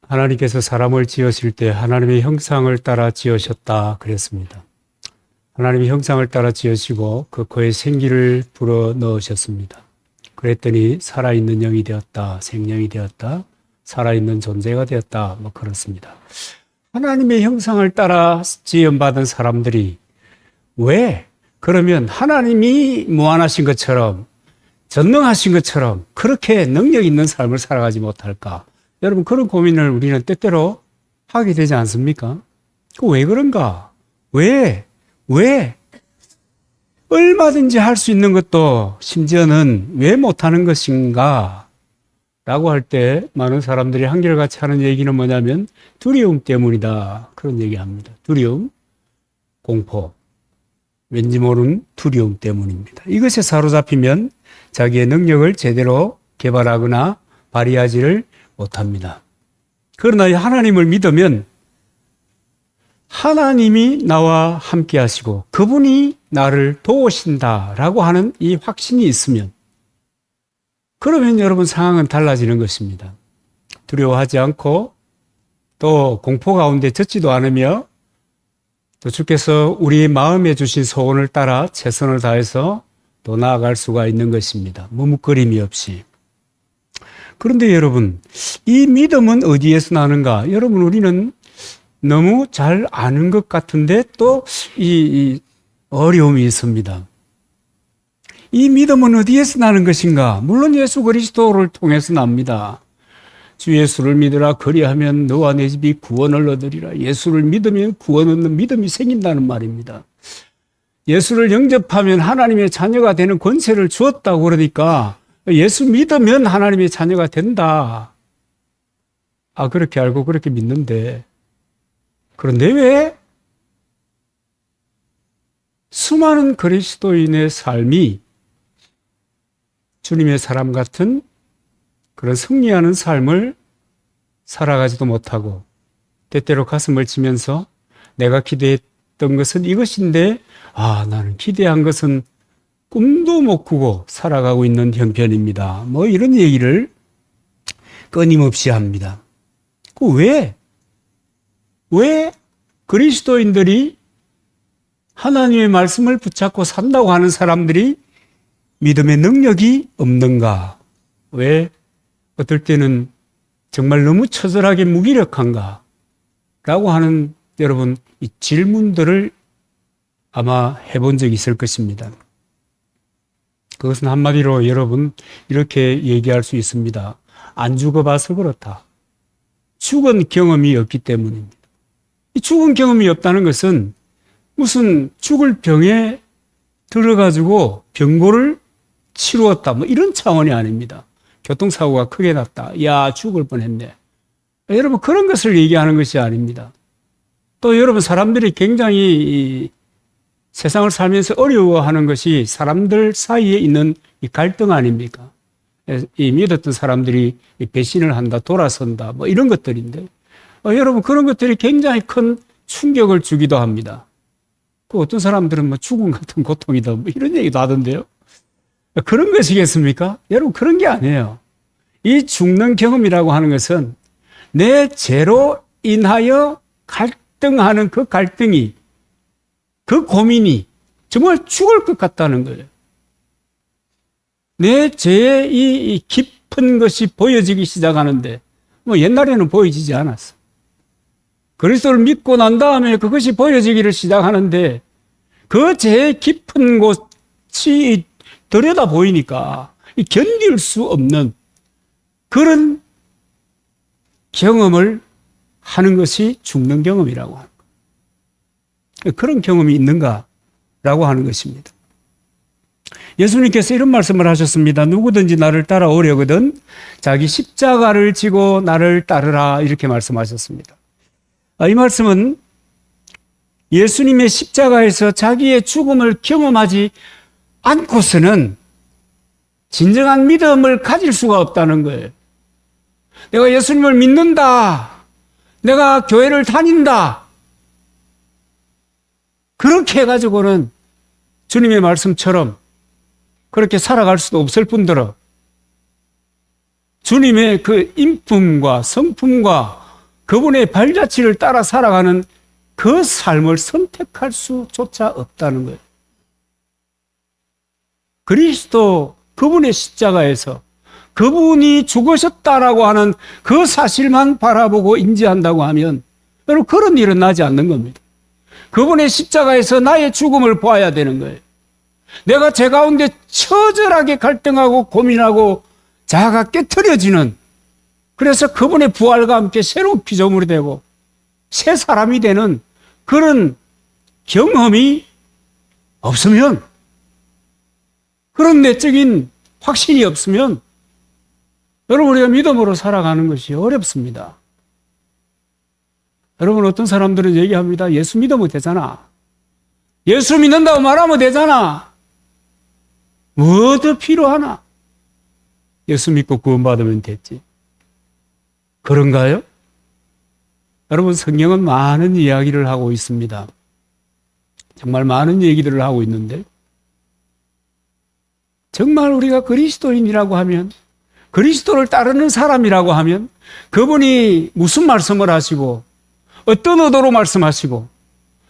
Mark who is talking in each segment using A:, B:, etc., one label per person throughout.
A: 하나님께서 사람을 지으실 때 하나님의 형상을 따라 지으셨다 그랬습니다. 하나님의 형상을 따라 지으시고 그의 생기를 불어 넣으셨습니다. 그랬더니 살아있는 영이 되었다, 생명이 되었다, 살아있는 존재가 되었다, 뭐 그렇습니다. 하나님의 형상을 따라 지음받은 사람들이 왜 그러면 하나님이 무한하신 것처럼 전능하신 것처럼 그렇게 능력 있는 삶을 살아가지 못할까? 여러분, 그런 고민을 우리는 때때로 하게 되지 않습니까? 왜 그런가? 왜? 얼마든지 할 수 있는 것도 심지어는 왜 못하는 것인가? 라고 할 때 많은 사람들이 한결같이 하는 얘기는 뭐냐면 두려움 때문이다. 그런 얘기합니다. 두려움, 공포, 왠지 모르는 두려움 때문입니다. 이것에 사로잡히면 자기의 능력을 제대로 개발하거나 발휘하지를 못합니다. 그러나 하나님을 믿으면 하나님이 나와 함께 하시고 그분이 나를 도우신다라고 하는 이 확신이 있으면 그러면 여러분 상황은 달라지는 것입니다. 두려워하지 않고 또 공포 가운데 젖지도 않으며 또 주께서 우리 마음에 주신 소원을 따라 최선을 다해서 또 나아갈 수가 있는 것입니다. 머뭇거림이 없이. 그런데 여러분, 이 믿음은 어디에서 나는가? 여러분, 우리는 너무 잘 아는 것 같은데 또 이 어려움이 있습니다. 이 믿음은 어디에서 나는 것인가? 물론 예수 그리스도를 통해서 납니다. 주 예수를 믿으라 그리하면 너와 내 집이 구원을 얻으리라. 예수를 믿으면 구원 얻는 믿음이 생긴다는 말입니다. 예수를 영접하면 하나님의 자녀가 되는 권세를 주었다고 그러니까 예수 믿으면 하나님의 자녀가 된다. 그렇게 알고 그렇게 믿는데 그런데 왜 수많은 그리스도인의 삶이 주님의 사람 같은 그런 승리하는 삶을 살아가지도 못하고 때때로 가슴을 치면서 내가 기대했던 것은 이것인데 나는 기대한 것은 꿈도 못 꾸고 살아가고 있는 형편입니다. 뭐 이런 얘기를 끊임없이 합니다. 왜 그리스도인들이 하나님의 말씀을 붙잡고 산다고 하는 사람들이 믿음의 능력이 없는가? 왜 어떨 때는 정말 너무 처절하게 무기력한가? 라고 하는 여러분 이 질문들을 아마 해본 적이 있을 것입니다. 그것은 한마디로 여러분 이렇게 얘기할 수 있습니다. 안 죽어봐서 그렇다. 죽은 경험이 없기 때문입니다. 이 죽은 경험이 없다는 것은 무슨 죽을 병에 들어가지고 병고를 치루었다 뭐 이런 차원이 아닙니다. 교통사고가 크게 났다. 죽을 뻔했네. 여러분 그런 것을 얘기하는 것이 아닙니다. 또 여러분 사람들이 굉장히 세상을 살면서 어려워하는 것이 사람들 사이에 있는 이 갈등 아닙니까? 이 믿었던 사람들이 배신을 한다, 돌아선다, 뭐 이런 것들인데, 여러분 그런 것들이 굉장히 큰 충격을 주기도 합니다. 그 어떤 사람들은 뭐 죽음 같은 고통이다, 뭐 이런 얘기도 하던데요. 그런 것이겠습니까? 여러분 그런 게 아니에요. 이 죽는 경험이라고 하는 것은 내 죄로 인하여 갈등하는 그 갈등이 그 고민이 정말 죽을 것 같다는 거예요. 내 죄의 이 깊은 것이 보여지기 시작하는데 뭐 옛날에는 보여지지 않았어. 그리스도를 믿고 난 다음에 그것이 보여지기를 시작하는데 그 죄의 깊은 곳이 들여다 보이니까 견딜 수 없는 그런 경험을 하는 것이 죽는 경험이라고 하는 거예요. 그런 경험이 있는가라고 하는 것입니다. 예수님께서 이런 말씀을 하셨습니다. 누구든지 나를 따라오려거든 자기 십자가를 지고 나를 따르라 이렇게 말씀하셨습니다. 이 말씀은 예수님의 십자가에서 자기의 죽음을 경험하지 않고서는 진정한 믿음을 가질 수가 없다는 거예요. 내가 예수님을 믿는다. 내가 교회를 다닌다. 그렇게 해가지고는 주님의 말씀처럼 그렇게 살아갈 수도 없을 뿐더러 주님의 그 인품과 성품과 그분의 발자취를 따라 살아가는 그 삶을 선택할 수조차 없다는 거예요. 그리스도 그분의 십자가에서 그분이 죽으셨다라고 하는 그 사실만 바라보고 인지한다고 하면 여러분 그런 일은 나지 않는 겁니다. 그분의 십자가에서 나의 죽음을 보아야 되는 거예요. 내가 제 가운데 처절하게 갈등하고 고민하고 자아가 깨트려지는, 그래서 그분의 부활과 함께 새로운 피조물이 되고 새 사람이 되는 그런 경험이 없으면, 그런 내적인 확신이 없으면 여러분 우리가 믿음으로 살아가는 것이 어렵습니다. 여러분 어떤 사람들은 얘기합니다. 예수 믿으면 되잖아. 예수 믿는다고 말하면 되잖아. 뭐 더 필요하나? 예수 믿고 구원받으면 됐지. 그런가요? 여러분 성경은 많은 이야기를 하고 있습니다. 정말 많은 얘기들을 하고 있는데, 정말 우리가 그리스도인이라고 하면, 그리스도를 따르는 사람이라고 하면 그분이 무슨 말씀을 하시고 어떤 의도로 말씀하시고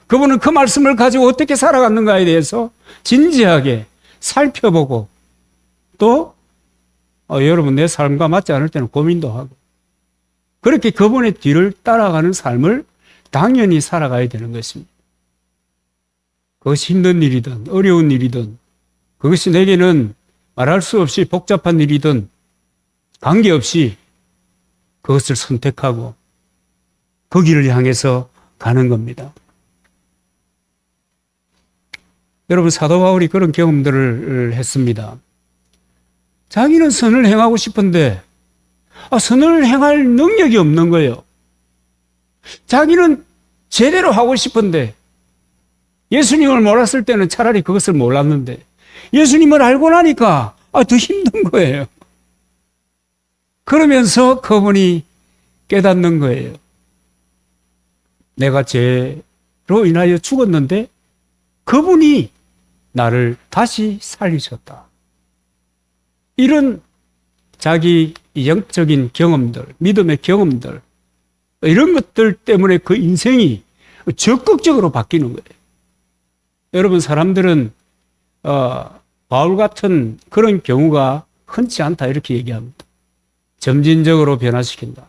A: 그분은 그 말씀을 가지고 어떻게 살아갔는가에 대해서 진지하게 살펴보고, 또 여러분 내 삶과 맞지 않을 때는 고민도 하고, 그렇게 그분의 뒤를 따라가는 삶을 당연히 살아가야 되는 것입니다. 그것이 힘든 일이든 어려운 일이든, 그것이 내게는 말할 수 없이 복잡한 일이든 관계없이 그것을 선택하고 그 길을 향해서 가는 겁니다. 여러분 사도 바울이 그런 경험들을 했습니다. 자기는 선을 행하고 싶은데 선을 행할 능력이 없는 거예요. 자기는 제대로 하고 싶은데, 예수님을 몰랐을 때는 차라리 그것을 몰랐는데 예수님을 알고 나니까 더 힘든 거예요. 그러면서 그분이 깨닫는 거예요. 내가 죄로 인하여 죽었는데 그분이 나를 다시 살리셨다. 이런 자기 영적인 경험들, 믿음의 경험들, 이런 것들 때문에 그 인생이 적극적으로 바뀌는 거예요. 여러분 사람들은 바울 같은 그런 경우가 흔치 않다 이렇게 얘기합니다. 점진적으로 변화시킨다.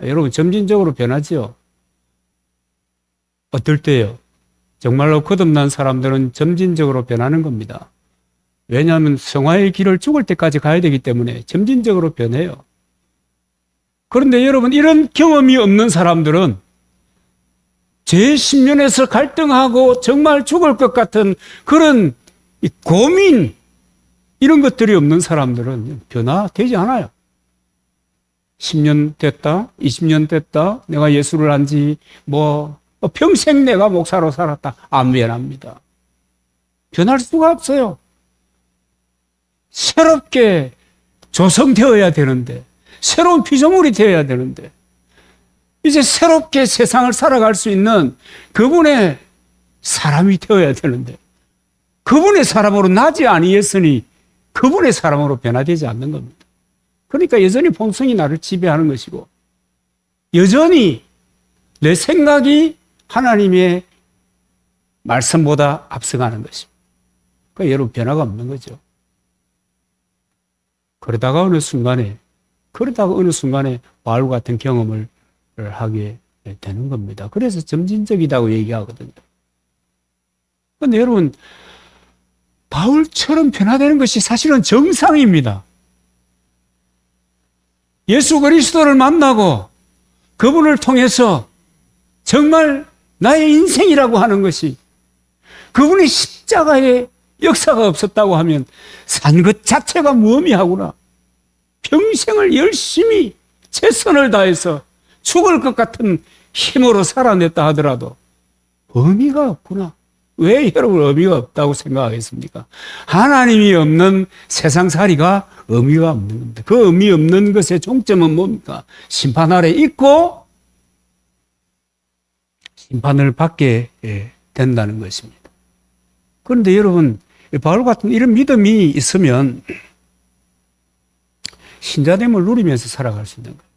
A: 여러분 점진적으로 변하지요. 어떨 때요? 정말로 거듭난 사람들은 점진적으로 변하는 겁니다. 왜냐하면 성화의 길을 죽을 때까지 가야 되기 때문에 점진적으로 변해요. 그런데 여러분 이런 경험이 없는 사람들은 죄 심령에서 갈등하고 정말 죽을 것 같은 그런 고민, 이런 것들이 없는 사람들은 변화되지 않아요. 10년 됐다, 20년 됐다, 내가 예수를 안지 평생 내가 목사로 살았다, 안 변합니다. 변할 수가 없어요. 새롭게 조성되어야 되는데, 새로운 피조물이 되어야 되는데, 이제 새롭게 세상을 살아갈 수 있는 그분의 사람이 되어야 되는데, 그분의 사람으로 나지 아니했으니 그분의 사람으로 변화되지 않는 겁니다. 그러니까 여전히 본성이 나를 지배하는 것이고, 여전히 내 생각이 하나님의 말씀보다 앞서가는 것입니다. 그러니까 여러분 변화가 없는 거죠. 그러다가 어느 순간에 바울 같은 경험을 하게 되는 겁니다. 그래서 점진적이라고 얘기하거든요. 그런데 여러분 바울처럼 변화되는 것이 사실은 정상입니다. 예수 그리스도를 만나고 그분을 통해서 정말 나의 인생이라고 하는 것이, 그분의 십자가의 역사가 없었다고 하면 산 것 자체가 무의미하구나. 평생을 열심히 최선을 다해서 죽을 것 같은 힘으로 살아냈다 하더라도 의미가 없구나. 왜 여러분 의미가 없다고 생각하겠습니까? 하나님이 없는 세상살이가 의미가 없는 겁니다. 그 의미 없는 것의 종점은 뭡니까? 심판 아래 있고 심판을 받게 된다는 것입니다. 그런데 여러분 바울 같은 이런 믿음이 있으면 신자됨을 누리면서 살아갈 수 있는 거예요.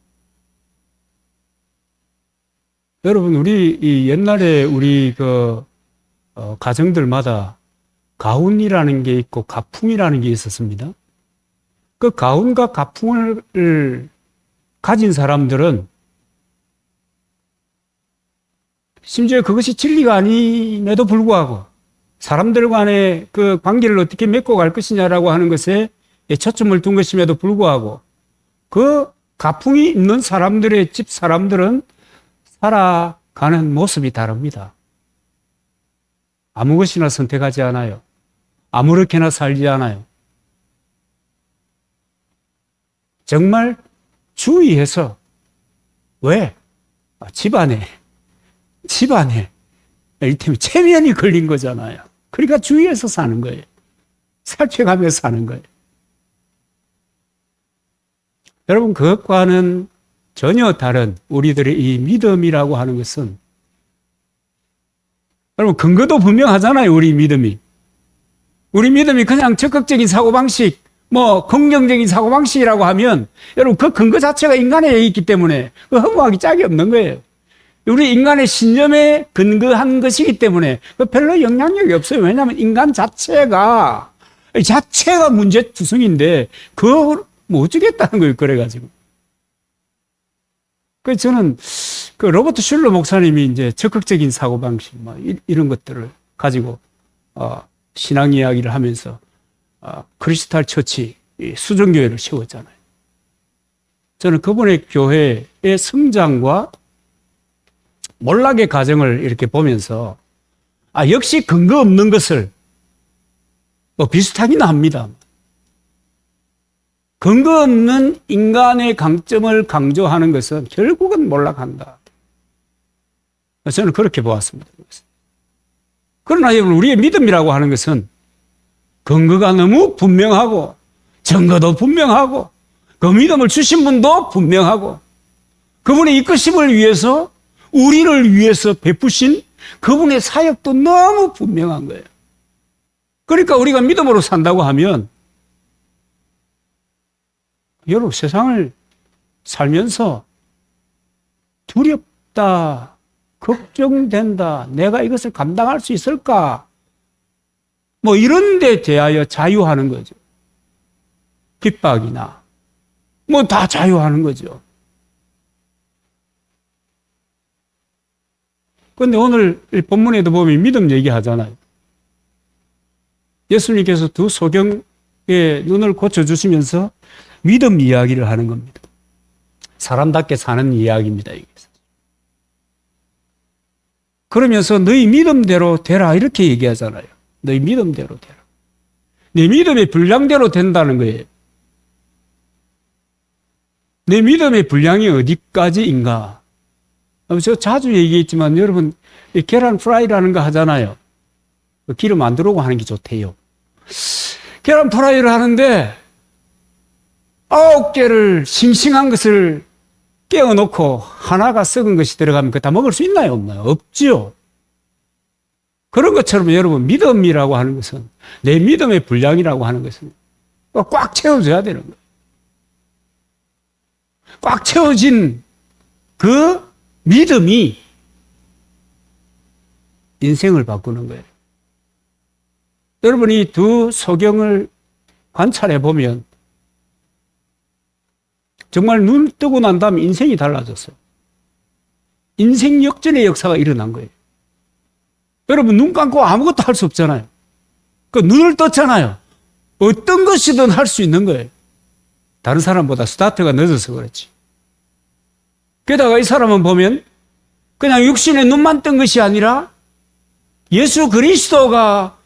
A: 여러분, 우리 이 옛날에 우리 가정들마다 가훈이라는 게 있고 가풍이라는 게 있었습니다. 그 가훈과 가풍을 가진 사람들은 심지어 그것이 진리가 아님에도 불구하고 사람들 간의 그 관계를 어떻게 맺고 갈 것이냐라고 하는 것에 초점을 둔 것임에도 불구하고 그 가풍이 있는 사람들의 집 사람들은 살아가는 모습이 다릅니다. 아무 것이나 선택하지 않아요. 아무렇게나 살지 않아요. 정말 주의해서. 왜? 집안에 이때문에 체면이 걸린 거잖아요. 그러니까 주의해서 사는 거예요. 살펴가며 사는 거예요. 여러분, 그것과는 전혀 다른 우리들의 이 믿음이라고 하는 것은, 여러분, 근거도 분명하잖아요. 우리 믿음이 그냥 적극적인 사고방식, 긍정적인 사고방식이라고 하면, 여러분, 그 근거 자체가 인간에 있기 때문에 그 허무하기 짝이 없는 거예요. 우리 인간의 신념에 근거한 것이기 때문에 별로 영향력이 없어요. 왜냐하면 인간 자체가 문제투성인데 그걸 못 주겠다는 거예요. 그래가지고. 그래서 저는 로버트 슐러 목사님이 이제 적극적인 사고방식 이런 것들을 가지고 신앙 이야기를 하면서 크리스탈 처치 수정교회를 세웠잖아요. 저는 그분의 교회의 성장과 몰락의 과정을 이렇게 보면서 역시 근거 없는 것을 비슷하긴 합니다. 근거 없는 인간의 강점을 강조하는 것은 결국은 몰락한다. 저는 그렇게 보았습니다. 그러나 여러분, 우리의 믿음이라고 하는 것은 근거가 너무 분명하고 증거도 분명하고 그 믿음을 주신 분도 분명하고 그분의 이끄심을 위해서 우리를 위해서 베푸신 그분의 사역도 너무 분명한 거예요. 그러니까 우리가 믿음으로 산다고 하면 여러분, 세상을 살면서 두렵다, 걱정된다, 내가 이것을 감당할 수 있을까? 이런 데 대하여 자유하는 거죠. 핍박이나 다 자유하는 거죠. 그런데 오늘 본문에도 보면 믿음 얘기하잖아요. 예수님께서 두 소경의 눈을 고쳐주시면서 믿음 이야기를 하는 겁니다. 사람답게 사는 이야기입니다. 이게. 그러면서 너희 믿음대로 되라 이렇게 얘기하잖아요. 너희 믿음대로 되라. 내 믿음의 분량대로 된다는 거예요. 내 믿음의 분량이 어디까지인가? 저 자주 얘기했지만 여러분, 계란 프라이라는 거 하잖아요. 기름 안 들어오고 하는 게 좋대요. 계란 프라이를 하는데 9개를 싱싱한 것을 깨워놓고 하나가 썩은 것이 들어가면 그거 다 먹을 수 있나요? 없나요? 없지요. 그런 것처럼 여러분, 믿음이라고 하는 것은, 내 믿음의 분량이라고 하는 것은 꽉 채워져야 되는 거예요. 꽉 채워진 그 믿음이 인생을 바꾸는 거예요. 여러분, 이 두 소경을 관찰해 보면 정말 눈 뜨고 난 다음에 인생이 달라졌어요. 인생 역전의 역사가 일어난 거예요. 여러분, 눈 감고 아무것도 할 수 없잖아요. 그 눈을 떴잖아요. 어떤 것이든 할 수 있는 거예요. 다른 사람보다 스타트가 늦어서 그렇지. 게다가 이 사람은 보면 그냥 육신에 눈만 뜬 것이 아니라 예수 그리스도가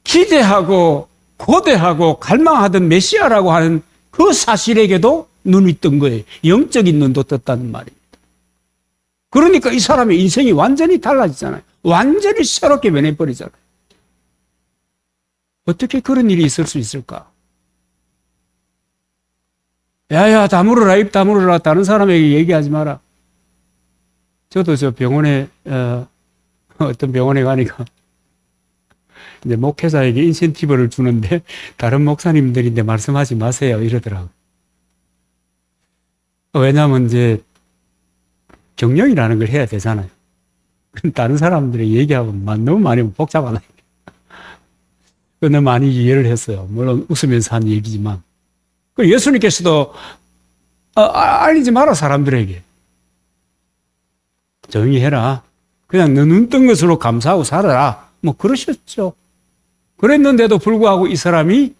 A: 기대하고 고대하고 갈망하던 메시아라고 하는 그 사실에게도 눈이 뜬 거예요. 영적인 눈도 떴다는 말입니다. 그러니까 이 사람의 인생이 완전히 달라지잖아요. 완전히 새롭게 변해버리잖아요. 어떻게 그런 일이 있을 수 있을까? 야야, 다물어라, 입 다물어라, 다른 사람에게 얘기하지 마라. 저도 저 병원에, 어떤 병원에 가니까, 이제 목회자에게 인센티브를 주는데, 다른 목사님들인데 말씀하지 마세요. 이러더라고요. 왜냐면 이제, 경영이라는 걸 해야 되잖아요. 다른 사람들이 얘기하면 너무 많이 복잡하다. 너무 많이 이해를 했어요. 물론 웃으면서 한 얘기지만. 예수님께서도 알리지 마라, 사람들에게. 조용히 해라. 그냥 너 눈 뜬 것으로 감사하고 살아라. 뭐 그러셨죠. 그랬는데도 불구하고 이 사람이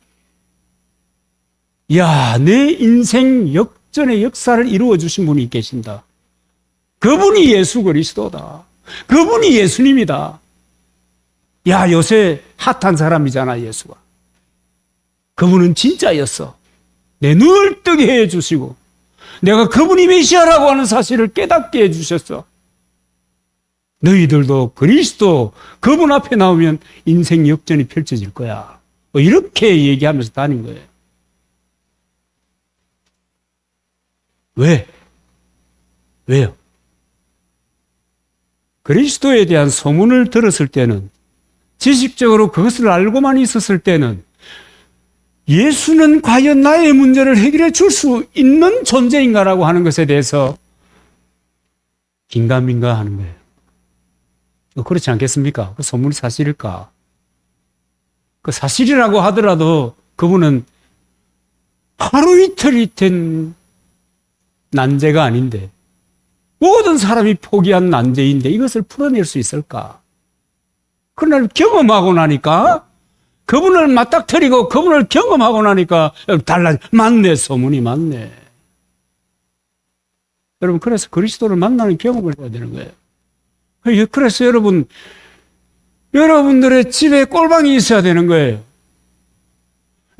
A: 야, 내 인생 역전의 역사를 이루어 주신 분이 계신다. 그분이 예수 그리스도다. 그분이 예수님이다. 야, 요새 핫한 사람이잖아, 예수가. 그분은 진짜였어. 내 눈을 뜨게 해 주시고 내가 그분이 메시아라고 하는 사실을 깨닫게 해 주셨어. 너희들도 그리스도 그분 앞에 나오면 인생 역전이 펼쳐질 거야. 이렇게 얘기하면서 다닌 거예요. 왜요? 그리스도에 대한 소문을 들었을 때는, 지식적으로 그것을 알고만 있었을 때는 예수는 과연 나의 문제를 해결해 줄 수 있는 존재인가라고 하는 것에 대해서 긴가민가 하는 거예요. 그렇지 않겠습니까? 그 소문이 사실일까? 그 사실이라고 하더라도 그분은 하루 이틀이 된 난제가 아닌데, 모든 사람이 포기한 난제인데 이것을 풀어낼 수 있을까? 그러나 경험하고 나니까, 그분을 맞닥뜨리고 그분을 경험하고 나니까 맞네, 소문이 맞네. 여러분, 그래서 그리스도를 만나는 경험을 해야 되는 거예요. 그래서 여러분들의 집에 꼴방이 있어야 되는 거예요.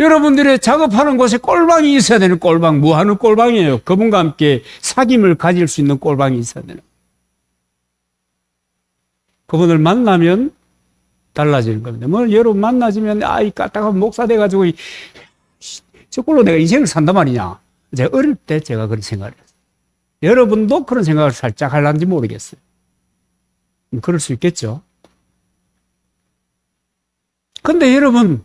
A: 여러분들의 작업하는 곳에 꼴방이 있어야 되는 꼴방, 뭐 하는 꼴방이에요? 그분과 함께 사귐을 가질 수 있는 꼴방이 있어야 되는. 그분을 만나면 달라지는 겁니다. 여러분 만나지면, 이 까딱한 목사 돼가지고, 저꼴로 내가 인생을 산단 말이냐. 제가 어릴 때 제가 그런 생각을 했어요. 여러분도 그런 생각을 살짝 하려는지 모르겠어요. 그럴 수 있겠죠. 근데 여러분,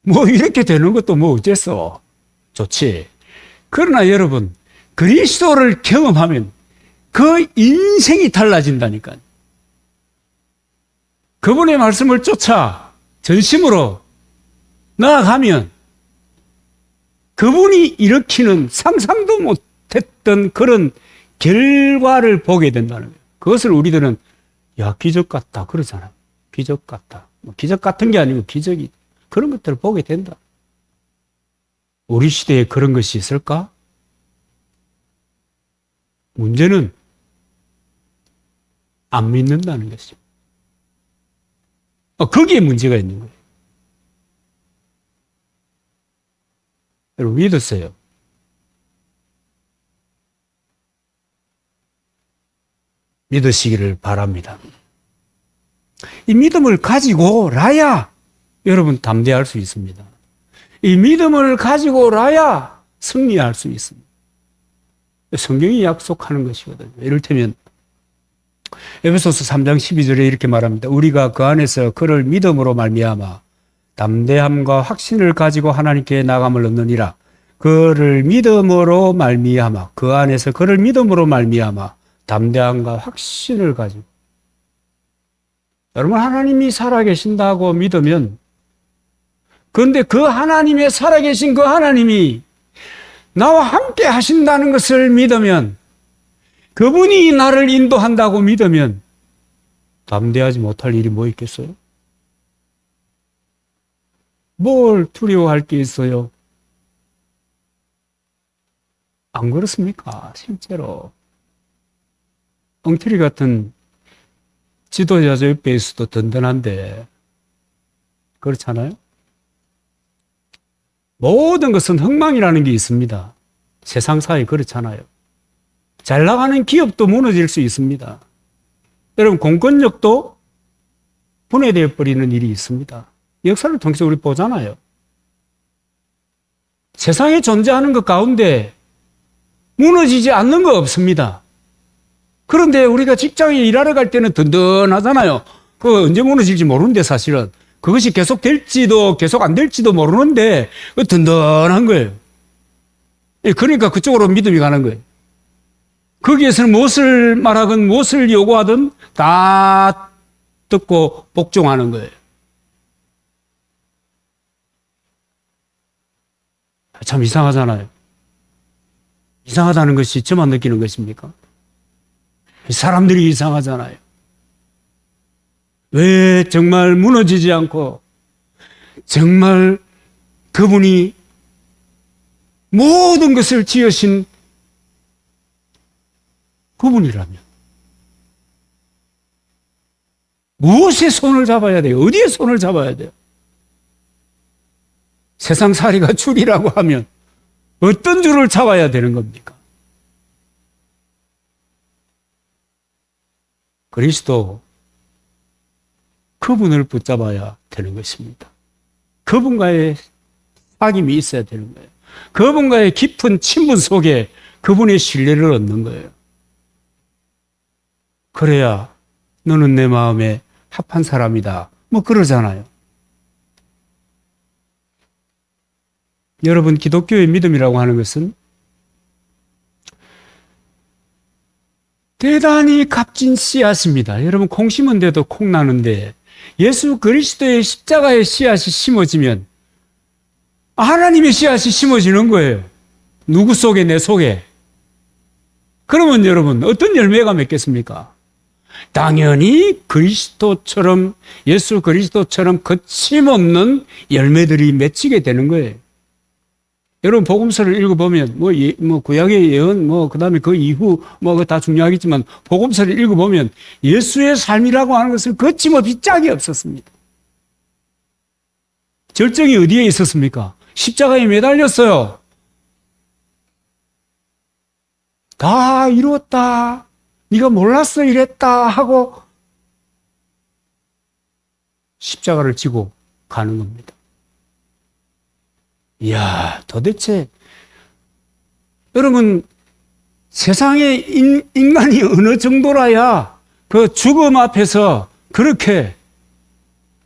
A: 이렇게 되는 것도 어째서 좋지. 그러나 여러분, 그리스도를 경험하면 그 인생이 달라진다니까요. 그분의 말씀을 쫓아 전심으로 나아가면 그분이 일으키는 상상도 못했던 그런 결과를 보게 된다는 거예요. 그것을 우리들은 기적 같다 그러잖아요. 기적 같다. 기적 같은 게 아니고 기적이, 그런 것들을 보게 된다. 우리 시대에 그런 것이 있을까? 문제는 안 믿는다는 것입니다. 거기에 문제가 있는 거예요. 여러분, 믿으세요. 믿으시기를 바랍니다. 이 믿음을 가지고라야 여러분 담대할 수 있습니다. 이 믿음을 가지고라야 승리할 수 있습니다. 성경이 약속하는 것이거든요. 이를테면 에베소서 3장 12절에 이렇게 말합니다. 우리가 그 안에서 그를 믿음으로 말미암아 담대함과 확신을 가지고 하나님께 나감을 얻느니라. 그를 믿음으로 말미암아, 그 안에서 그를 믿음으로 말미암아 담대함과 확신을 가지고. 여러분, 하나님이 살아계신다고 믿으면, 그런데 그 하나님의 살아계신 그 하나님이 나와 함께 하신다는 것을 믿으면, 그분이 나를 인도한다고 믿으면 담대하지 못할 일이 뭐 있겠어요? 뭘 두려워할 게 있어요? 안 그렇습니까? 실제로 엉터리 같은 지도자 옆에 있어도 든든한데, 그렇잖아요? 모든 것은 흥망이라는 게 있습니다. 세상사에 그렇잖아요. 잘 나가는 기업도 무너질 수 있습니다. 여러분, 공권력도 분해되어 버리는 일이 있습니다. 역사를 통해서 우리 보잖아요. 세상에 존재하는 것 가운데 무너지지 않는 거 없습니다. 그런데 우리가 직장에 일하러 갈 때는 든든하잖아요. 그거 언제 무너질지 모르는데, 사실은 그것이 계속 될지도 계속 안 될지도 모르는데 든든한 거예요. 그러니까 그쪽으로 믿음이 가는 거예요. 거기에서는 무엇을 말하건 무엇을 요구하든 다 듣고 복종하는 거예요. 참 이상하잖아요. 이상하다는 것이 저만 느끼는 것입니까? 사람들이 이상하잖아요. 왜 정말 무너지지 않고 정말 그분이 모든 것을 지으신 그분이라면 무엇에 손을 잡아야 돼요? 어디에 손을 잡아야 돼요? 세상살이가 줄이라고 하면 어떤 줄을 잡아야 되는 겁니까? 그리스도 그분을 붙잡아야 되는 것입니다. 그분과의 사귐이 있어야 되는 거예요. 그분과의 깊은 친분 속에 그분의 신뢰를 얻는 거예요. 그래야 너는 내 마음에 합한 사람이다. 뭐 그러잖아요. 여러분, 기독교의 믿음이라고 하는 것은 대단히 값진 씨앗입니다. 여러분, 콩 심은 데도 콩 나는데 예수 그리스도의 십자가의 씨앗이 심어지면 하나님의 씨앗이 심어지는 거예요. 누구 속에? 내 속에. 그러면 여러분, 어떤 열매가 맺겠습니까? 당연히 그리스도처럼, 예수 그리스도처럼 거침없는 열매들이 맺히게 되는 거예요. 여러분, 복음서를 읽어보면, 구약의 예언, 그 다음에 그 이후, 그거 다 중요하겠지만, 복음서를 읽어보면, 예수의 삶이라고 하는 것은 거침없이 짝이 없었습니다. 절정이 어디에 있었습니까? 십자가에 매달렸어요. 다 이루었다. 네가 몰랐어 이랬다 하고 십자가를 지고 가는 겁니다. 이야, 도대체 여러분, 세상에 인간이 어느 정도라야 그 죽음 앞에서 그렇게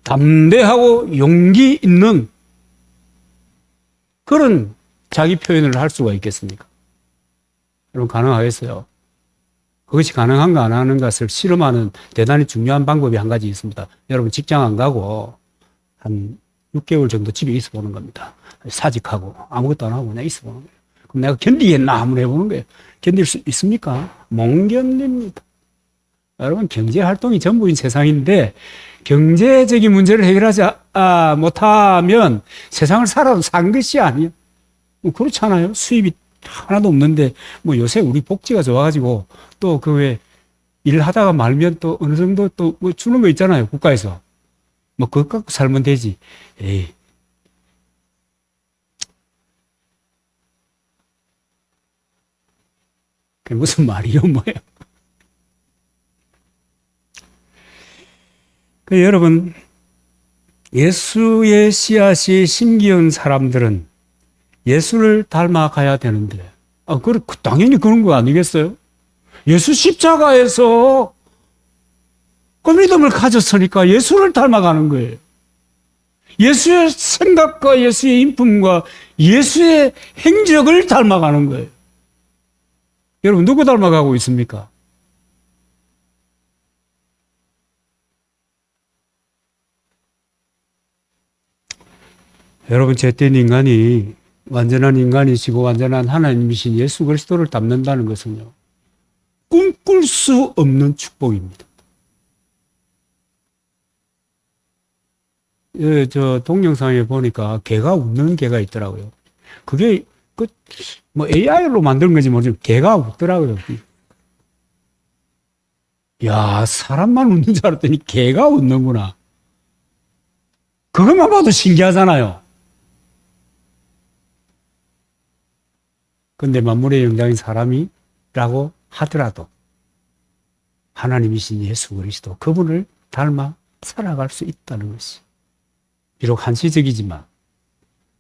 A: 담대하고 용기 있는 그런 자기 표현을 할 수가 있겠습니까? 여러분, 가능하겠어요? 그것이 가능한가 안 하는 것을 실험하는 대단히 중요한 방법이 한 가지 있습니다. 여러분, 직장 안 가고 한 6개월 정도 집에 있어 보는 겁니다. 사직하고 아무것도 안 하고 그냥 있어 보는 거예요. 그럼 내가 견디겠나 한번 해보는 거예요. 견딜 수 있습니까? 못 견딥니다. 여러분, 경제 활동이 전부인 세상인데 경제적인 문제를 해결하지 못하면 세상을 살아도 산 것이 아니에요. 그렇지 않아요? 수입이 하나도 없는데 요새 우리 복지가 좋아가지고 또 그 왜 일하다가 말면 또 어느 정도 또 주는 거 있잖아요. 국가에서. 그것 갖고 살면 되지. 에이. 그게 무슨 말이요, 뭐예요? 여러분, 예수의 씨앗이 심기운 사람들은 예수를 닮아가야 되는데, 당연히 그런 거 아니겠어요? 예수 십자가에서 그 믿음을 가졌으니까 예수를 닮아가는 거예요. 예수의 생각과 예수의 인품과 예수의 행적을 닮아가는 거예요. 여러분, 누구 닮아가고 있습니까? 여러분, 죄된 인간이 완전한 인간이시고 완전한 하나님이신 예수 그리스도를 닮는다는 것은요, 꿈꿀 수 없는 축복입니다. 저 동영상에 보니까 개가 웃는 개가 있더라고요. 그게 AI로 만든 건지 모르지만 개가 웃더라고요. 야, 사람만 웃는 줄 알았더니 개가 웃는구나. 그것만 봐도 신기하잖아요. 근데 만물의 영장인 사람이라고 하더라도 하나님이신 예수 그리스도, 그분을 닮아 살아갈 수 있다는 것이 비록 한시적이지만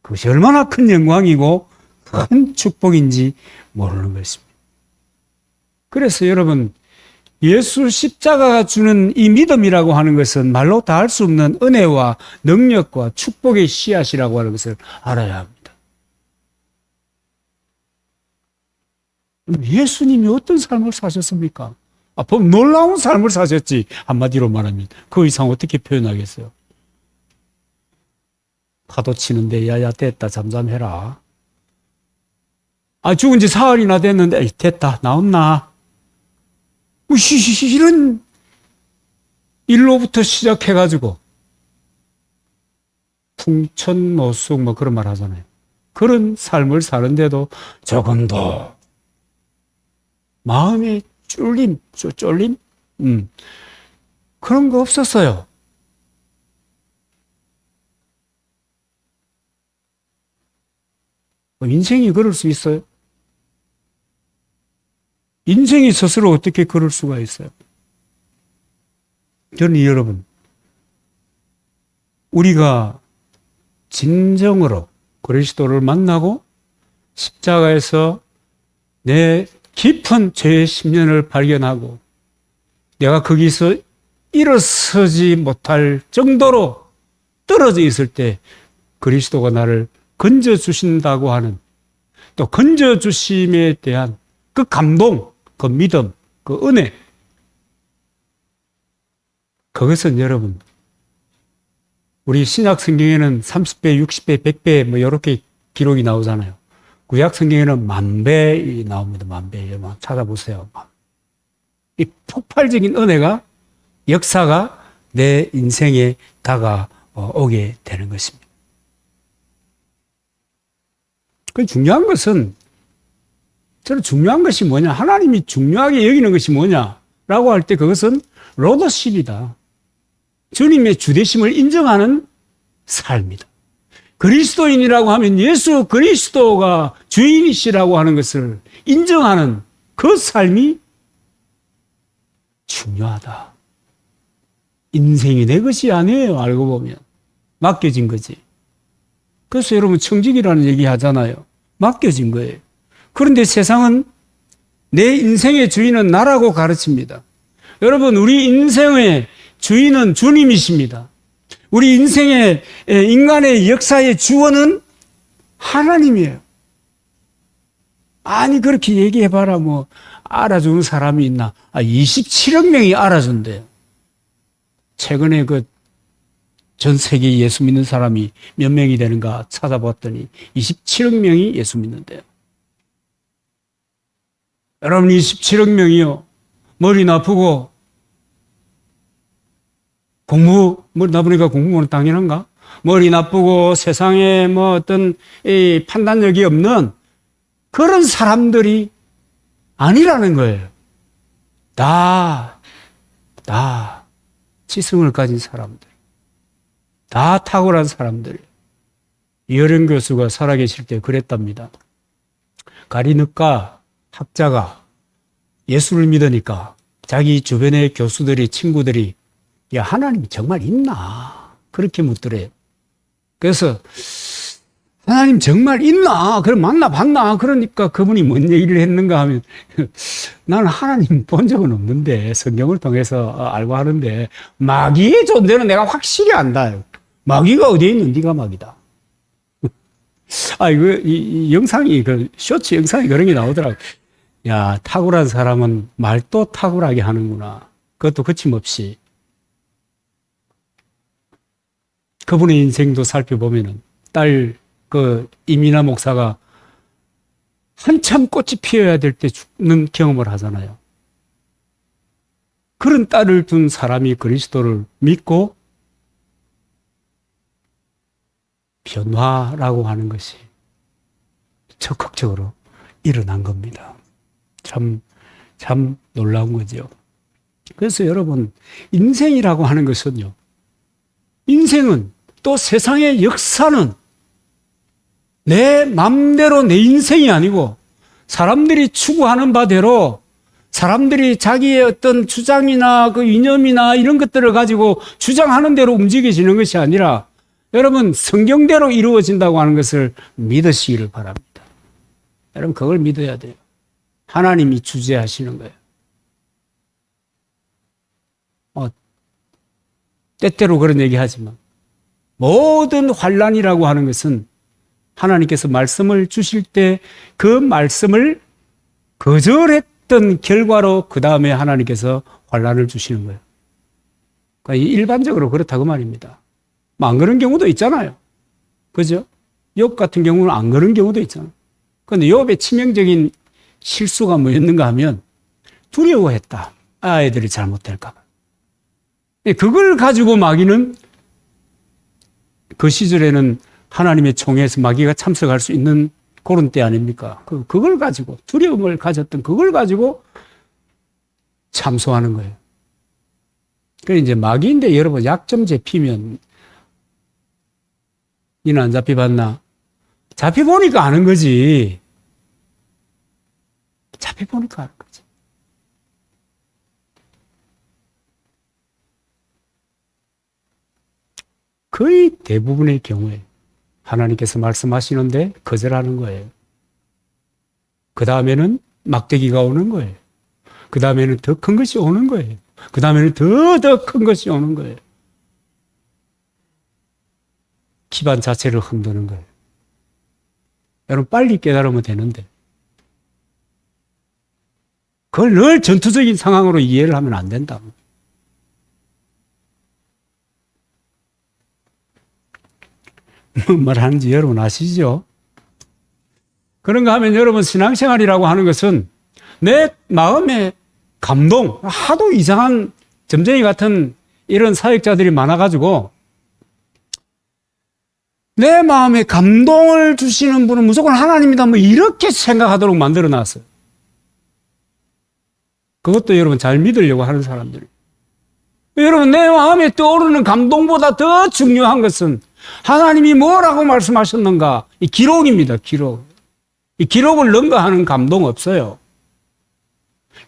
A: 그것이 얼마나 큰 영광이고 큰 축복인지 모르는 것입니다. 그래서 여러분, 예수 십자가가 주는 이 믿음이라고 하는 것은 말로 다 할 수 없는 은혜와 능력과 축복의 씨앗이라고 하는 것을 알아야 합니다. 예수님이 어떤 삶을 사셨습니까? 보면 놀라운 삶을 사셨지. 한마디로 말하면 그 이상 어떻게 표현하겠어요? 파도 치는데 야야 됐다 잠잠해라. 죽은 지 사흘이나 됐는데 됐다 나왔나? 이런 일로부터 시작해가지고 풍천노숙 뭐 그런 말 하잖아요. 그런 삶을 사는데도 조금도 마음의 쫄림? 그런 거 없었어요. 인생이 그럴 수 있어요? 인생이 스스로 어떻게 그럴 수가 있어요? 저는 여러분, 우리가 진정으로 그리스도를 만나고 십자가에서 내 깊은 죄의 심연을 발견하고 내가 거기서 일어서지 못할 정도로 떨어져 있을 때 그리스도가 나를 건져주신다고 하는, 또 건져주심에 대한 그 감동, 그 믿음, 그 은혜, 그것은 여러분, 우리 신약 성경에는 30배, 60배, 100배 뭐 이렇게 기록이 나오잖아요. 구약 성경에는 10,000배 나옵니다. 10,000배. 한번 찾아보세요. 이 폭발적인 은혜가, 역사가 내 인생에 다가오게 되는 것입니다. 그 중요한 것은, 저는 중요한 것이 뭐냐, 하나님이 중요하게 여기는 것이 뭐냐라고 할 때 그것은 로더십이다. 주님의 주되심을 인정하는 삶이다. 그리스도인이라고 하면 예수 그리스도가 주인이시라고 하는 것을 인정하는 그 삶이 중요하다. 인생이 내 것이 아니에요. 알고 보면 맡겨진 거지. 그래서 여러분 청직이라는 얘기 하잖아요. 맡겨진 거예요. 그런데 세상은 내 인생의 주인은 나라고 가르칩니다. 여러분, 우리 인생의 주인은 주님이십니다. 우리 인생의, 인간의 역사의 주원은 하나님이에요. 아니 그렇게 얘기해봐라 뭐 알아주는 사람이 있나? 27억 명이 알아준대요. 최근에 그 전 세계 예수 믿는 사람이 몇 명이 되는가 찾아봤더니 27억 명이 예수 믿는데요. 여러분, 27억 명이요, 머리 나쁘고 머리 나쁘니까 공부는 당연한가? 머리 나쁘고 세상에 뭐 어떤 이 판단력이 없는 그런 사람들이 아니라는 거예요. 다 지성을 가진 사람들, 다 탁월한 사람들. 이어령 교수가 살아계실 때 그랬답니다. 가리느까 학자가 예수를 믿으니까 자기 주변의 교수들이, 친구들이 야, 하나님이 정말 있나? 그렇게 묻더래요. 그래서 하나님 정말 있나? 그럼 만나봤나? 그러니까 그분이 뭔 얘기를 했는가 하면 나는 하나님 본 적은 없는데 성경을 통해서 알고 하는데 마귀의 존재는 내가 확실히 안다. 마귀가 어디에 있는 네가 마귀다. 이 영상이, 그 쇼츠 영상이 그런 게 나오더라고. 야, 탁월한 사람은 말도 탁월하게 하는구나. 그것도 거침없이. 그분의 인생도 살펴보면은 이민아 목사가 한참 꽃이 피어야 될 때 죽는 경험을 하잖아요. 그런 딸을 둔 사람이 그리스도를 믿고 변화라고 하는 것이 적극적으로 일어난 겁니다. 참 놀라운 거죠. 그래서 여러분, 인생이라고 하는 것은요, 인생은 또 세상의 역사는 내 맘대로 내 인생이 아니고 사람들이 추구하는 바대로, 사람들이 자기의 어떤 주장이나 그 이념이나 이런 것들을 가지고 주장하는 대로 움직여지는 것이 아니라 여러분, 성경대로 이루어진다고 하는 것을 믿으시기를 바랍니다. 여러분, 그걸 믿어야 돼요. 하나님이 주재하시는 거예요. 때때로 그런 얘기 하지만 모든 환난이라고 하는 것은 하나님께서 말씀을 주실 때 그 말씀을 거절했던 결과로 그 다음에 하나님께서 환란을 주시는 거예요. 그러니까 일반적으로 그렇다고 말입니다. 뭐 안 그런 경우도 있잖아요. 그죠? 욥 같은 경우는 안 그런 경우도 있잖아요. 그런데 욥의 치명적인 실수가 뭐였는가 하면 두려워했다. 아이들이 잘못될까 봐. 그걸 가지고 마귀는 그 시절에는 하나님의 총회에서 마귀가 참석할 수 있는 그런 때 아닙니까? 그걸 가지고, 두려움을 가졌던 그걸 가지고 참소하는 거예요. 그래, 이제 마귀인데 여러분 약점 잡히면, 니는 안 잡혀봤나? 잡혀보니까 아는 거지. 잡혀보니까 아는 거지. 거의 대부분의 경우에 하나님께서 말씀하시는데 거절하는 거예요. 그 다음에는 막대기가 오는 거예요. 그 다음에는 더 큰 것이 오는 거예요. 그 다음에는 더 큰 것이 오는 거예요. 기반 자체를 흔드는 거예요. 여러분 빨리 깨달으면 되는데 그걸 늘 전투적인 상황으로 이해를 하면 안 된다. 뭔 말하는지 여러분 아시죠? 그런가 하면 여러분 신앙생활이라고 하는 것은 내 마음의 감동, 하도 이상한 점쟁이 같은 이런 사역자들이 많아가지고 내 마음에 감동을 주시는 분은 무조건 하나님이다 뭐 이렇게 생각하도록 만들어 놨어요. 그것도 여러분 잘 믿으려고 하는 사람들이. 여러분 내 마음에 떠오르는 감동보다 더 중요한 것은 하나님이 뭐라고 말씀하셨는가? 이 기록입니다. 기록. 이 기록을 능가하는 감동 없어요.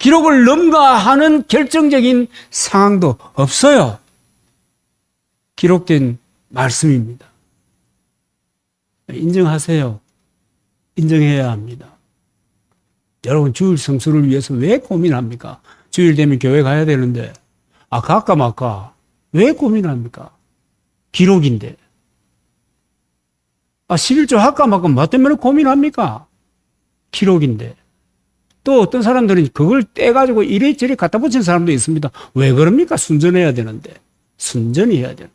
A: 기록을 능가하는 결정적인 상황도 없어요. 기록된 말씀입니다. 인정하세요. 인정해야 합니다. 여러분 주일 성수를 위해서 왜 고민합니까? 주일 되면 교회 가야 되는데 갈까 말까? 왜 고민합니까? 기록인데. 11조 할까 말까 뭐 때문에 고민합니까? 기록인데. 또 어떤 사람들은 그걸 떼가지고 이리저리 갖다 붙이는 사람도 있습니다. 왜 그럽니까? 순전해야 되는데. 순전히 해야 되는데.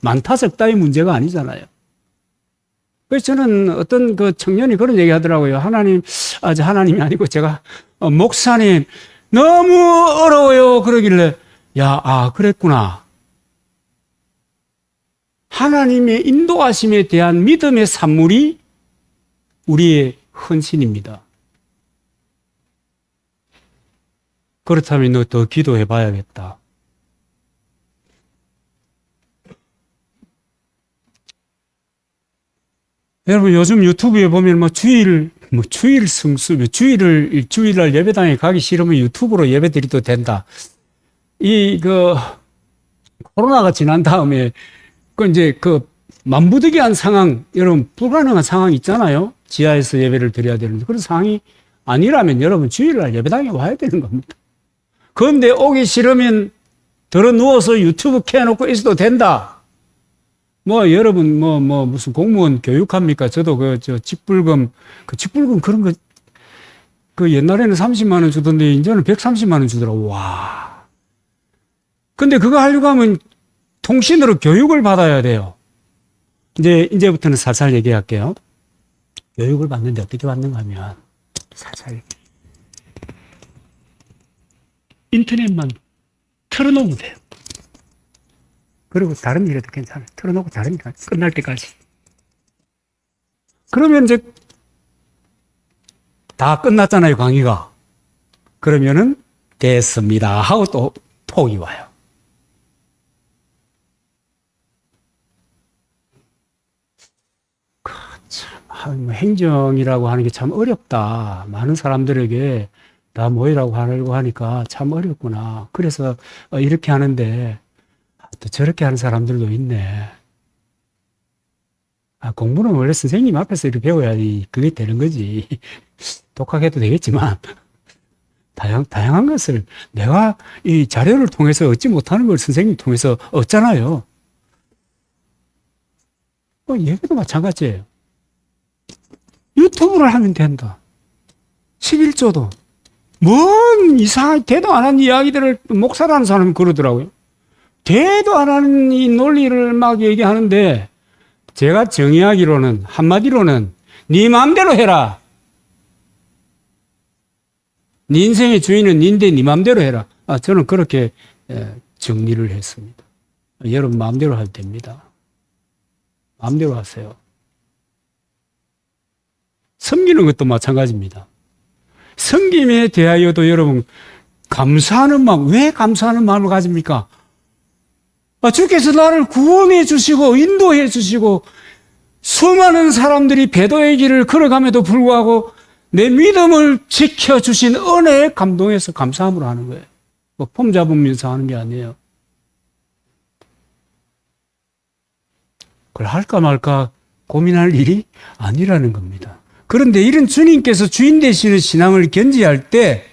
A: 많다적 따위 문제가 아니잖아요. 그래서 저는 어떤 그 청년이 그런 얘기 하더라고요. 하나님이 아니고 제가, 목사님, 너무 어려워요. 그러길래, 그랬구나. 하나님의 인도하심에 대한 믿음의 산물이 우리의 헌신입니다. 그렇다면 너 더 기도해 봐야겠다. 여러분 요즘 유튜브에 보면 주일 성수, 주일날 예배당에 가기 싫으면 유튜브로 예배 드려도 된다. 코로나가 지난 다음에 이제 만부득이한 상황, 여러분 불가능한 상황이 있잖아요. 지하에서 예배를 드려야 되는데 그런 상황이 아니라면 여러분 주일날 예배당에 와야 되는 겁니다. 그런데 오기 싫으면 들어 누워서 유튜브 켜놓고 있어도 된다. 여러분 무슨 공무원 교육합니까? 저도 직불금 그런 거 옛날에는 30만 원 주던데 이제는 130만 원 주더라고. 와. 근데 그거 하려고 하면 통신으로 교육을 받아야 돼요. 이제부터는 살살 얘기할게요. 교육을 받는데 어떻게 받는가 하면 살살 인터넷만 틀어놓으면 돼요. 그리고 다른 일에도 괜찮아요. 틀어놓고 다른 일 끝날 때까지. 그러면 이제 다 끝났잖아요, 강의가. 그러면은 됐습니다 하고 또 톡이 와요. 행정이라고 하는 게 참 어렵다. 많은 사람들에게 다 모이라고 하려고 하니까 참 어렵구나. 그래서 이렇게 하는데 또 저렇게 하는 사람들도 있네. 공부는 원래 선생님 앞에서 이렇게 배워야지 그게 되는 거지. 독학해도 되겠지만 다양한 것을 내가 이 자료를 통해서 얻지 못하는 걸 선생님 통해서 얻잖아요. 예배도 마찬가지예요. 유튜브를 하면 된다. 11조도 뭔 이상하게 대도 안 하는 이야기들을 목사라는 사람이 그러더라고요. 대도 안 하는 이 논리를 막 얘기하는데 제가 정의하기로는 한마디로는 네 마음대로 해라. 네 인생의 주인은 니인데 네 마음대로 해라. 저는 그렇게 정리를 했습니다. 여러분 마음대로 할 됩니다. 마음대로 하세요. 섬기는 것도 마찬가지입니다. 섬김에 대하여도 여러분 감사하는 마음, 왜 감사하는 마음을 가집니까? 주께서 나를 구원해 주시고 인도해 주시고 수많은 사람들이 배도의 길을 걸어감에도 불구하고 내 믿음을 지켜주신 은혜에 감동해서 감사함으로 하는 거예요. 폼 잡으면서 하는 게 아니에요. 그걸 할까 말까 고민할 일이 아니라는 겁니다. 그런데 이런 주님께서 주인 되시는 신앙을 견지할 때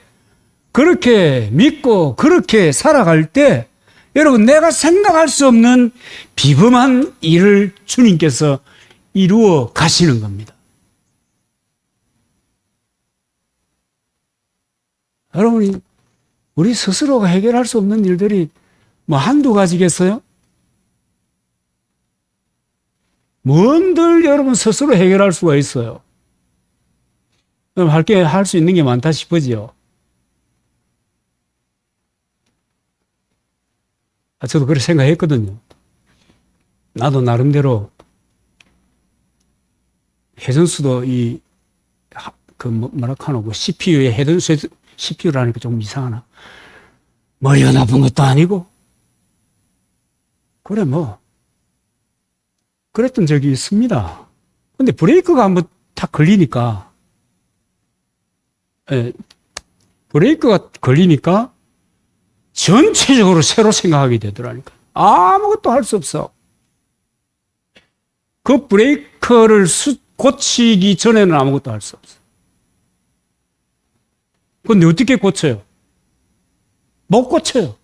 A: 그렇게 믿고 그렇게 살아갈 때 여러분 내가 생각할 수 없는 비범한 일을 주님께서 이루어 가시는 겁니다. 여러분이 우리 스스로가 해결할 수 없는 일들이 뭐 한두 가지겠어요? 뭔들 여러분 스스로 해결할 수가 있어요. 그럼 할 수 있는 게 많다 싶어지요. 저도 그렇게 생각했거든요. 나도 나름대로 해전수도 CPU에 해전수 CPU라니까 좀 이상하나. 머리가 나쁜 것도 아니고. 그래 그랬던 적이 있습니다. 근데 브레이크가 한번 탁 걸리니까 전체적으로 새로 생각하게 되더라니까. 아무것도 할 수 없어. 그 브레이크를 고치기 전에는 아무것도 할 수 없어. 근데 어떻게 고쳐요? 못 고쳐요.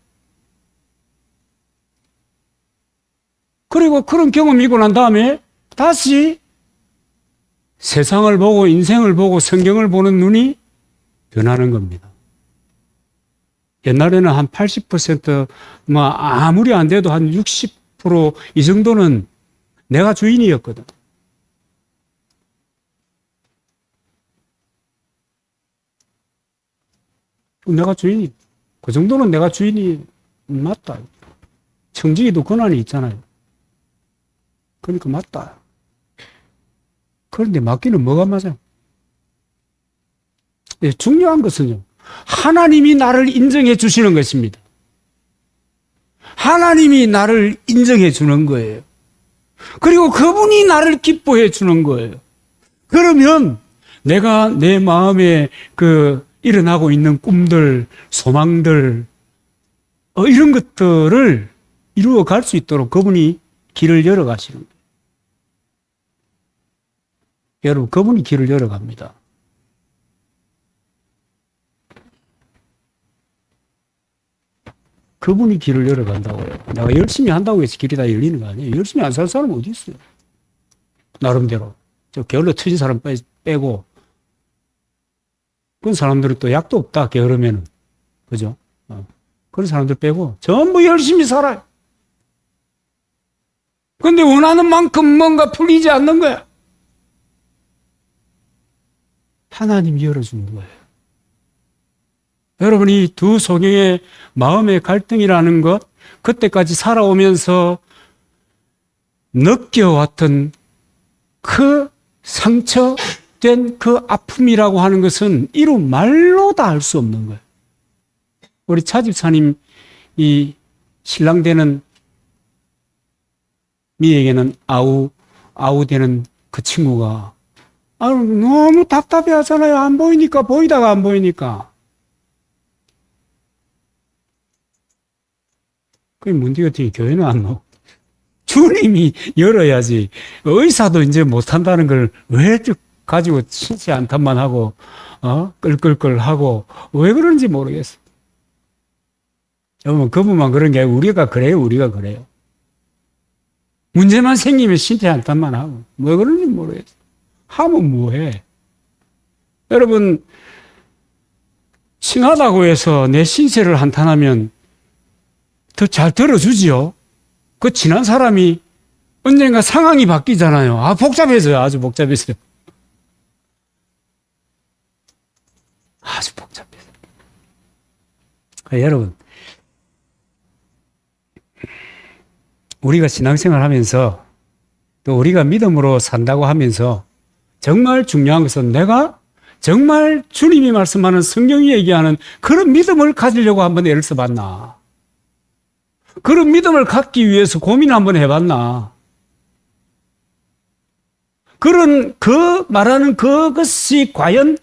A: 그리고 그런 경험이고 난 다음에 다시 세상을 보고 인생을 보고 성경을 보는 눈이 변하는 겁니다. 옛날에는 한 80%, 아무리 안 돼도 한 60% 이 정도는 내가 주인이었거든. 그 정도는 내가 주인이 맞다. 청지기도 권한이 있잖아요. 그러니까 맞다. 그런데 맞기는 뭐가 맞아요? 중요한 것은요, 하나님이 나를 인정해 주시는 것입니다. 하나님이 나를 인정해 주는 거예요. 그리고 그분이 나를 기뻐해 주는 거예요. 그러면 내가 내 마음에 일어나고 있는 꿈들, 소망들, 이런 것들을 이루어 갈 수 있도록 그분이 길을 열어 가시는 거예요. 여러분, 그분이 길을 열어 갑니다. 그분이 길을 열어 간다고요. 내가 열심히 한다고 해서 길이 다 열리는 거 아니에요. 열심히 안 살 사람은 어디 있어요? 나름대로. 게을러 터진 사람 빼고. 그런 사람들은 또 약도 없다, 게으르면은. 그죠? 그런 사람들 빼고 전부 열심히 살아요. 근데 원하는 만큼 뭔가 풀리지 않는 거야. 하나님이 열어주는 거예요. 여러분, 이 두 성경의 마음의 갈등이라는 것, 그때까지 살아오면서 느껴왔던 그 상처된 그 아픔이라고 하는 것은 이루 말로 다 알 수 없는 거예요. 우리 차집사님, 이 신랑 되는 미에게는 아우 되는 그 친구가 너무 답답해 하잖아요. 안 보이니까, 보이다가 안 보이니까. 그게 문제가 어떻게 교회는 안 나오고. 주님이 열어야지. 의사도 이제 못한다는 걸 왜 가지고 신체 안탄만 하고, 끌끌끌 하고, 왜 그런지 모르겠어. 여러분, 그분만 그런 게 아니고 우리가 그래요. 문제만 생기면 신체 안탄만 하고, 왜 그런지 모르겠어. 하면 뭐해. 여러분, 칭하다고 해서 내 신세를 한탄하면 더 잘 들어주지요. 그 친한 사람이 언젠가 상황이 바뀌잖아요. 아, 복잡해서요. 아주 복잡해서요. 아주 복잡해서. 여러분, 우리가 신앙생활 하면서 또 우리가 믿음으로 산다고 하면서 정말 중요한 것은 내가 정말 주님이 말씀하는 성경이 얘기하는 그런 믿음을 가지려고 한번 애를 써봤나? 그런 믿음을 갖기 위해서 고민 한번 해봤나? 말하는 그것이 과연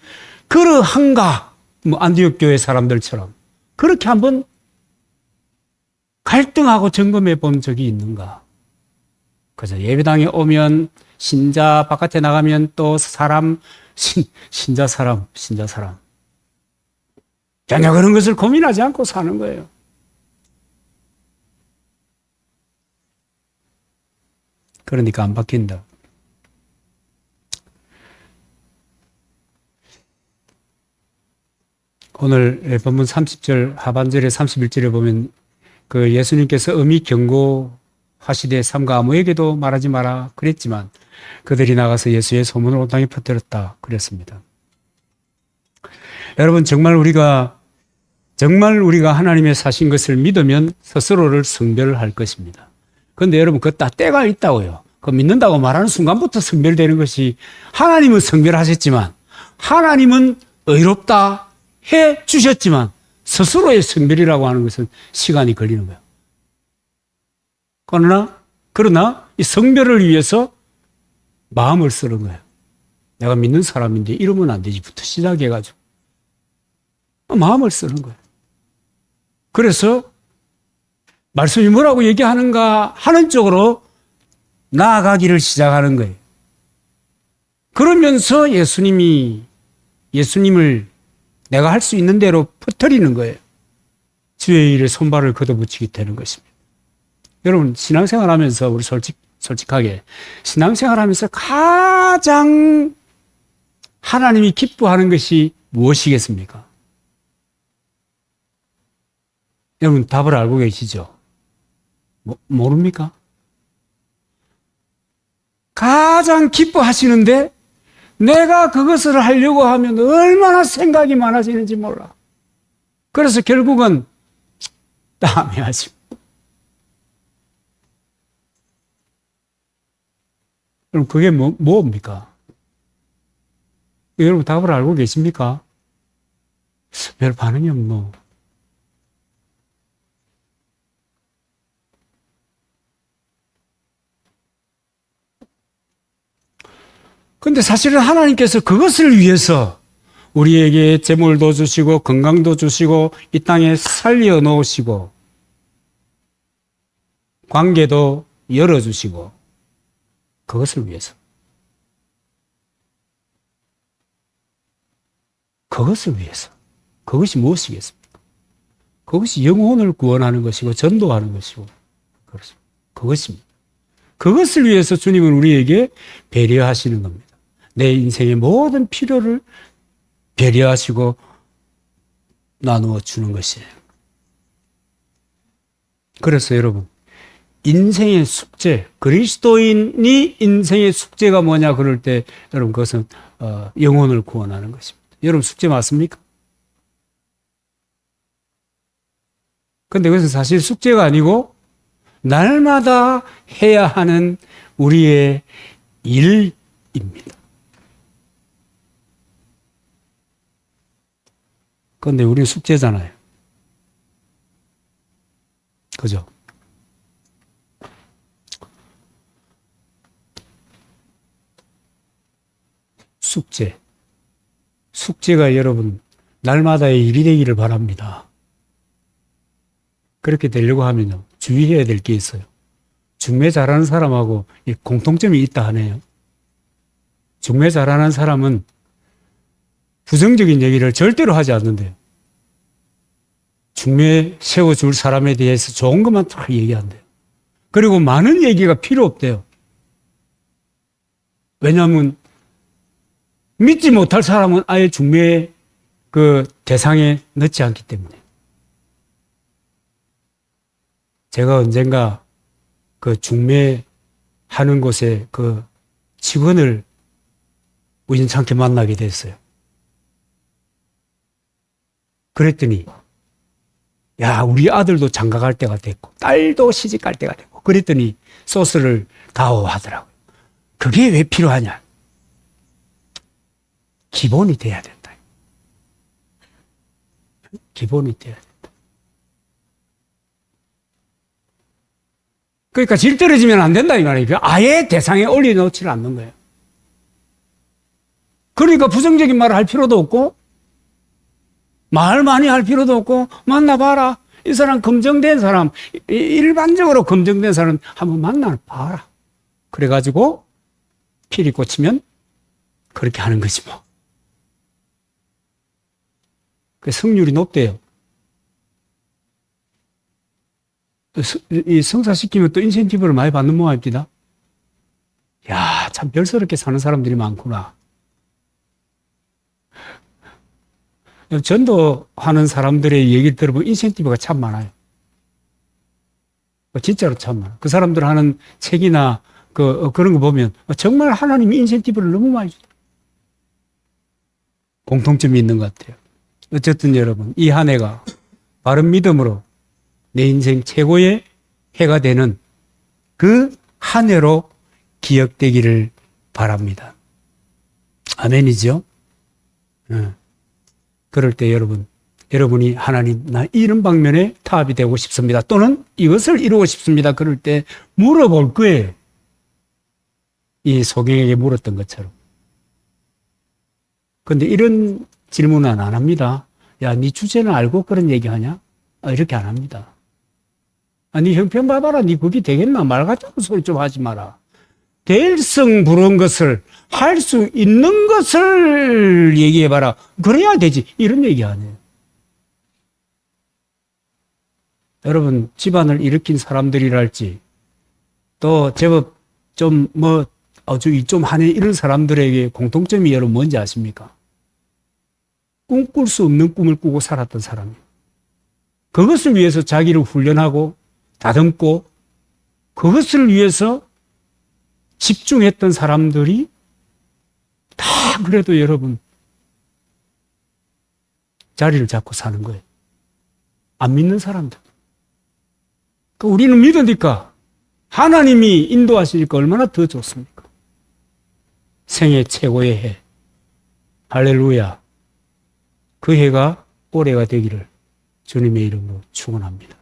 A: 그러한가? 안디옥 교회 사람들처럼. 그렇게 한번 갈등하고 점검해 본 적이 있는가? 그래서 예배당에 오면 신자, 바깥에 나가면 또 신자 사람. 전혀 그런 것을 고민하지 않고 사는 거예요. 그러니까 안 바뀐다. 오늘 본문 30절 하반절에 31절에 보면 그 예수님께서 엄히 경고하시되 삼가 아무에게도 말하지 마라 그랬지만 그들이 나가서 예수의 소문을 온 땅에 퍼뜨렸다 그랬습니다. 여러분 정말 우리가 하나님의 사신 것을 믿으면 스스로를 성별할 것입니다. 그런데 여러분 그거 다 때가 있다고요. 그 믿는다고 말하는 순간부터 성별되는 것이 하나님은 성별하셨지만 하나님은 의롭다 해 주셨지만 스스로의 성별이라고 하는 것은 시간이 걸리는 거예요. 그러나 이 성별을 위해서 마음을 쓰는 거예요. 내가 믿는 사람인데 이러면 안 되지부터 시작해가지고 마음을 쓰는 거예요. 그래서 말씀이 뭐라고 얘기하는가 하는 쪽으로 나아가기를 시작하는 거예요. 그러면서 예수님을 내가 할 수 있는 대로 퍼뜨리는 거예요. 주의 일에 손발을 걷어붙이게 되는 것입니다. 여러분 신앙생활 하면서 우리 솔직하게 신앙생활 하면서 가장 하나님이 기뻐하는 것이 무엇이겠습니까? 여러분 답을 알고 계시죠? 모릅니까? 가장 기뻐하시는데 내가 그것을 하려고 하면 얼마나 생각이 많아지는지 몰라. 그래서 결국은 다음에 하지. 그럼 그게 뭡니까? 여러분 답을 알고 계십니까? 별 반응이 없노. 근데 사실은 하나님께서 그것을 위해서 우리에게 재물도 주시고 건강도 주시고 이 땅에 살려 놓으시고 관계도 열어주시고 그것을 위해서 그것이 무엇이겠습니까? 그것이 영혼을 구원하는 것이고 전도하는 것이고 그렇습니다. 그것입니다. 그것을 위해서 주님은 우리에게 배려하시는 겁니다. 내 인생의 모든 필요를 배려하시고 나누어 주는 것이에요. 그래서 여러분 인생의 숙제, 그리스도인이 인생의 숙제가 뭐냐 그럴 때 여러분 그것은 영혼을 구원하는 것입니다. 여러분 숙제 맞습니까? 그런데 그것은 사실 숙제가 아니고 날마다 해야 하는 우리의 일입니다. 그런데 우리는 숙제잖아요. 그죠? 숙제가 여러분 날마다의 일이 되기를 바랍니다. 그렇게 되려고 하면요 주의해야 될 게 있어요. 중매 잘하는 사람하고 공통점이 있다 하네요. 중매 잘하는 사람은 부정적인 얘기를 절대로 하지 않는데요. 중매 세워줄 사람에 대해서 좋은 것만 다 얘기한대요. 그리고 많은 얘기가 필요 없대요. 왜냐하면 믿지 못할 사람은 아예 중매 그 대상에 넣지 않기 때문에. 제가 언젠가 그 중매하는 곳에 그 직원을 우연찮게 만나게 됐어요. 그랬더니, 야, 우리 아들도 장가 갈 때가 됐고, 딸도 시집 갈 때가 됐고, 그랬더니 소스를 다오하더라고요. 그게 왜 필요하냐? 기본이 돼야 된다. 기본이 돼야 된다. 그러니까 질 떨어지면 안 된다, 이 말이에요. 아예 대상에 올려놓지를 않는 거예요. 그러니까 부정적인 말을 할 필요도 없고, 말 많이 할 필요도 없고, 만나봐라. 이 사람 검증된 사람, 일반적으로 검증된 사람 한번 만나봐라. 그래가지고, 필이 꽂히면 그렇게 하는 거지 뭐. 그 승률이 높대요. 이 성사시키면 또 인센티브를 많이 받는 모양입니다. 야, 참 별스럽게 사는 사람들이 많구나. 전도하는 사람들의 얘기를 들어보면 인센티브가 참 많아요. 진짜로 참 많아요. 그 사람들 하는 책이나 그런 거 보면 정말 하나님이 인센티브를 너무 많이 주더라고요. 공통점이 있는 것 같아요. 어쨌든 여러분, 이 한 해가 바른 믿음으로 내 인생 최고의 해가 되는 그 한 해로 기억되기를 바랍니다. 아멘이죠? 그럴 때 여러분이 하나님, 나 이런 방면에 타협이 되고 싶습니다. 또는 이것을 이루고 싶습니다. 그럴 때 물어볼 거예요. 이 소경에게 물었던 것처럼. 근데 이런 질문은 안 합니다. 야, 네 주제는 알고 그런 얘기 하냐? 이렇게 안 합니다. 네 형편 봐봐라. 네 그게 되겠나? 말 같은 소리 좀 하지 마라. 될성 부른 것을, 할 수 있는 것을 얘기해봐라. 그래야 되지. 이런 얘기 아니에요. 여러분, 집안을 일으킨 사람들이랄지, 또 제법 좀 아주 좀 하네 이런 사람들에게 공통점이 여러분 뭔지 아십니까? 꿈꿀 수 없는 꿈을 꾸고 살았던 사람이에요. 그것을 위해서 자기를 훈련하고 다듬고 그것을 위해서 집중했던 사람들이 다 그래도 여러분 자리를 잡고 사는 거예요. 안 믿는 사람들. 그러니까 우리는 믿으니까 하나님이 인도하시니까 얼마나 더 좋습니까? 생애 최고의 해. 할렐루야. 그 해가 올해가 되기를 주님의 이름으로 축원합니다.